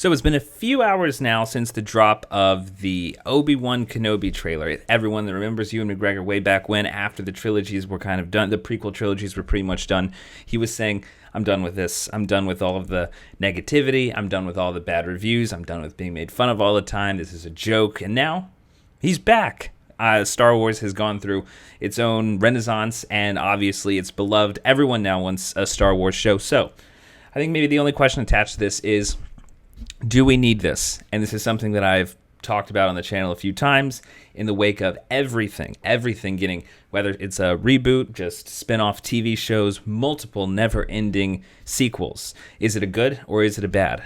So it's been a few hours now since the drop of the Obi-Wan Kenobi trailer. Everyone that remembers Ewan McGregor way back when, after the trilogies were kind of done, the prequel trilogies were pretty much done, he was saying, I'm done with this. I'm done with all of the negativity. I'm done with all the bad reviews. I'm done with being made fun of all the time. This is a joke. And now he's back. Star Wars has gone through its own renaissance, and obviously it's beloved. Everyone now wants a Star Wars show. So I think maybe the only question attached to this is, do we need this? And this is something that I've talked about on the channel a few times in the wake of everything getting, whether it's a reboot, just spin-off TV shows, multiple never-ending sequels. Is it a good or is it a bad?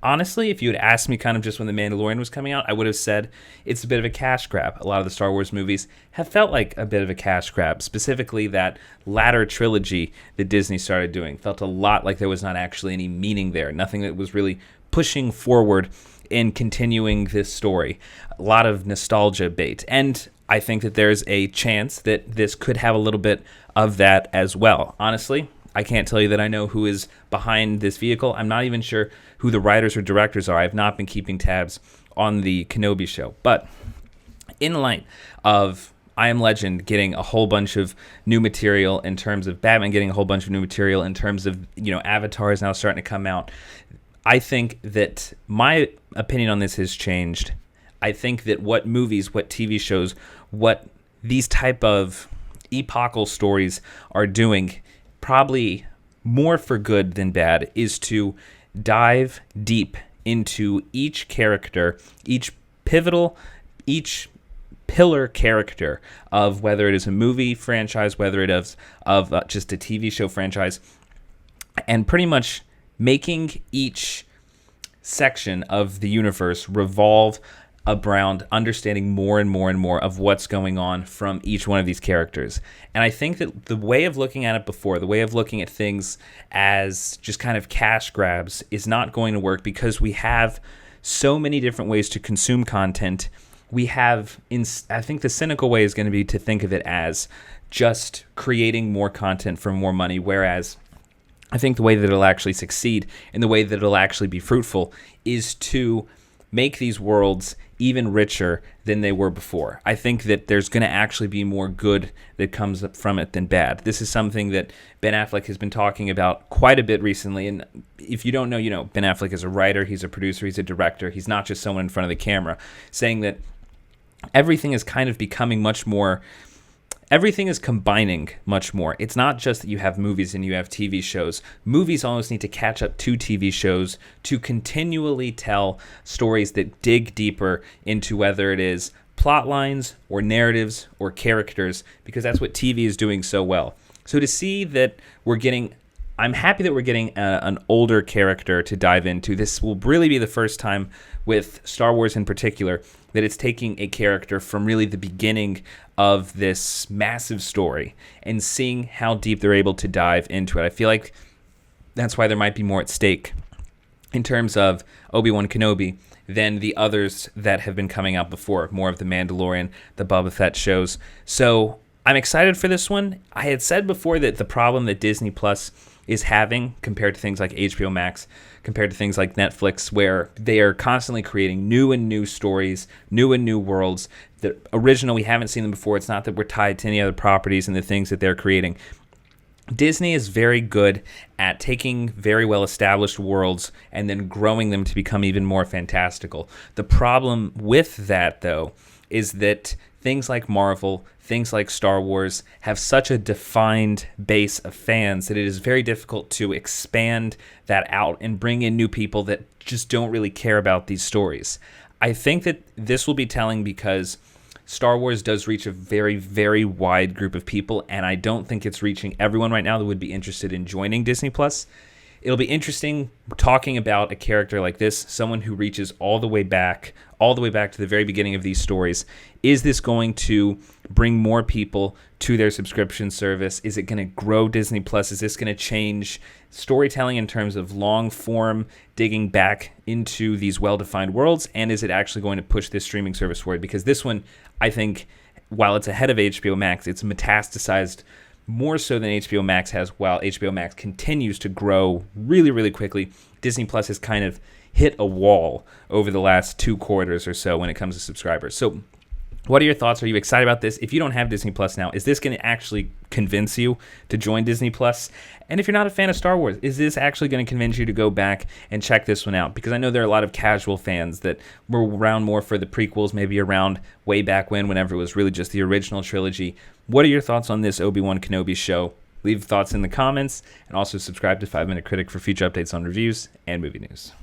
Honestly, if you had asked me kind of just when The Mandalorian was coming out, I would have said it's a bit of a cash grab. A lot of the Star Wars movies have felt like a bit of a cash grab. Specifically, that latter trilogy that Disney started doing felt a lot like there was not actually any meaning there. Nothing that was really pushing forward in continuing this story. A lot of nostalgia bait. And I think that there's a chance that this could have a little bit of that as well. Honestly, I can't tell you that I know who is behind this vehicle. I'm not even sure who the writers or directors are. I've not been keeping tabs on the Kenobi show. But in light of I Am Legend getting a whole bunch of new material, in terms of Batman getting a whole bunch of new material, in terms of, Avatar is now starting to come out, I think that my opinion on this has changed. I think that what movies, what TV shows, what these type of epochal stories are doing, probably more for good than bad, is to dive deep into each character, each pivotal, each pillar character of whether it is a movie franchise, whether it is of just a TV show franchise, and pretty much making each section of the universe revolve around understanding more and more and more of what's going on from each one of these characters. And I think that the way of looking at it before, the way of looking at things as just kind of cash grabs, is not going to work, because we have so many different ways to consume content. We have, I think the cynical way is going to be to think of it as just creating more content for more money, whereas I think the way that it'll actually succeed and the way that it'll actually be fruitful is to make these worlds even richer than they were before. I think that there's going to actually be more good that comes up from it than bad. This is something that Ben Affleck has been talking about quite a bit recently. And if you don't know, Ben Affleck is a writer, he's a producer, he's a director. He's not just someone in front of the camera, saying that everything is kind of becoming much more. Everything is combining much more. It's not just that you have movies and you have TV shows. Movies almost need to catch up to TV shows to continually tell stories that dig deeper into whether it is plot lines or narratives or characters, because that's what TV is doing so well. So to see that I'm happy that we're getting an older character to dive into. This will really be the first time with Star Wars in particular that it's taking a character from really the beginning of this massive story and seeing how deep they're able to dive into it. I feel like that's why there might be more at stake in terms of Obi-Wan Kenobi than the others that have been coming out before, more of the Mandalorian, the Boba Fett shows. So I'm excited for this one. I had said before that the problem that Disney Plus is having compared to things like HBO Max, compared to things like Netflix, where they are constantly creating new and new stories, new and new worlds. The original, we haven't seen them before. It's not that we're tied to any other properties and the things that they're creating. Disney is very good at taking very well-established worlds and then growing them to become even more fantastical. The problem with that, though, is that things like Marvel, things like Star Wars have such a defined base of fans that it is very difficult to expand that out and bring in new people that just don't really care about these stories. I think that this will be telling because Star Wars does reach a very, very wide group of people, and I don't think it's reaching everyone right now that would be interested in joining Disney+. It'll be interesting talking about a character like this, someone who reaches all the way back to the very beginning of these stories. Is this going to bring more people to their subscription service? Is it going to grow Disney+? Is this going to change storytelling in terms of long form, digging back into these well-defined worlds? And is it actually going to push this streaming service forward? Because this one, I think, while it's ahead of HBO Max, it's metastasized more so than HBO Max has, while HBO Max continues to grow really, really quickly. Disney Plus has kind of hit a wall over the last 2 quarters or so when it comes to subscribers. So what are your thoughts? Are you excited about this? If you don't have Disney Plus now, is this going to actually convince you to join Disney Plus? And if you're not a fan of Star Wars, is this actually going to convince you to go back and check this one out? Because I know there are a lot of casual fans that were around more for the prequels, maybe around way back whenever it was really just the original trilogy. What are your thoughts on this Obi-Wan Kenobi show? Leave thoughts in the comments, and also subscribe to 5 Minute Critic for future updates on reviews and movie news.